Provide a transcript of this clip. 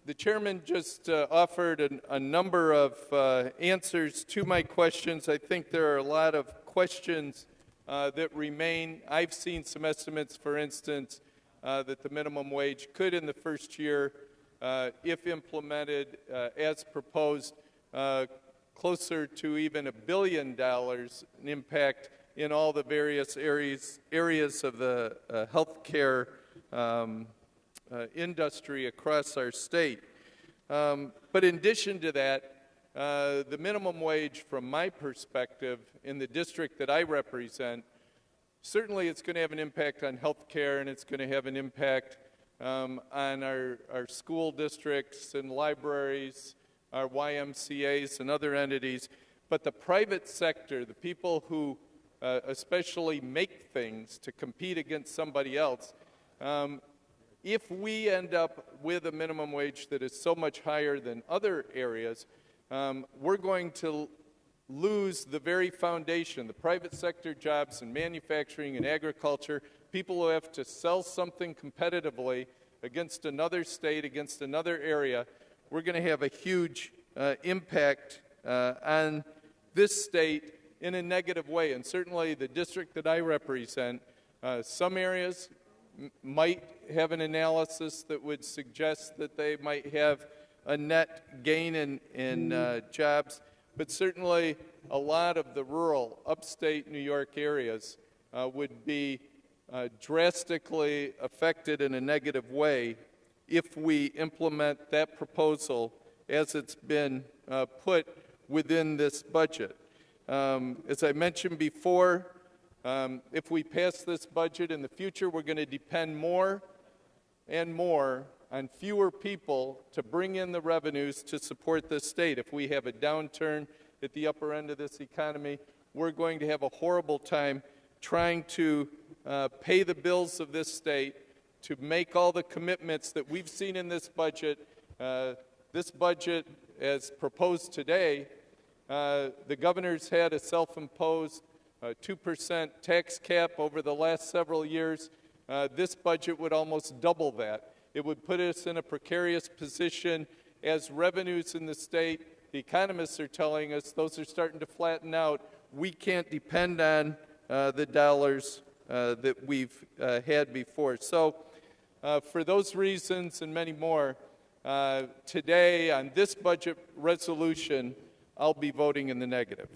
The chairman just offered a number of answers to my questions. I think there are a lot of questions that remain. I've seen some estimates, for instance, that the minimum wage could in the first year, if implemented as proposed, closer to even $1 billion in impact in all the various areas of the healthcare industry across our state. But in addition to that, the minimum wage, from my perspective, in the district that I represent, certainly it's going to have an impact on health care, and it's going to have an impact on our school districts and libraries, our YMCAs and other entities. But the private sector, the people who especially make things to compete against somebody else, if we end up with a minimum wage that is so much higher than other areas, we're going to lose the very foundation, the private sector jobs in manufacturing and agriculture, people who have to sell something competitively against another state, against another area. We're going to have a huge impact on this state in a negative way. And certainly the district that I represent, some areas might have an analysis that would suggest that they might have a net gain in jobs, but certainly a lot of the rural upstate New York areas would be drastically affected in a negative way if we implement that proposal as it's been put within this budget. As I mentioned before, if we pass this budget in the future, we're going to depend more and more on fewer people to bring in the revenues to support this state. If we have a downturn at the upper end of this economy, we're going to have a horrible time trying to pay the bills of this state, to make all the commitments that we've seen in this budget. This budget, as proposed today, the governor's had a self-imposed 2% tax cap over the last several years. This budget would almost double that. It would put us in a precarious position as revenues in the state, the economists are telling us, those are starting to flatten out. We can't depend on the dollars that we've had before. So for those reasons and many more, today on this budget resolution, I'll be voting in the negative.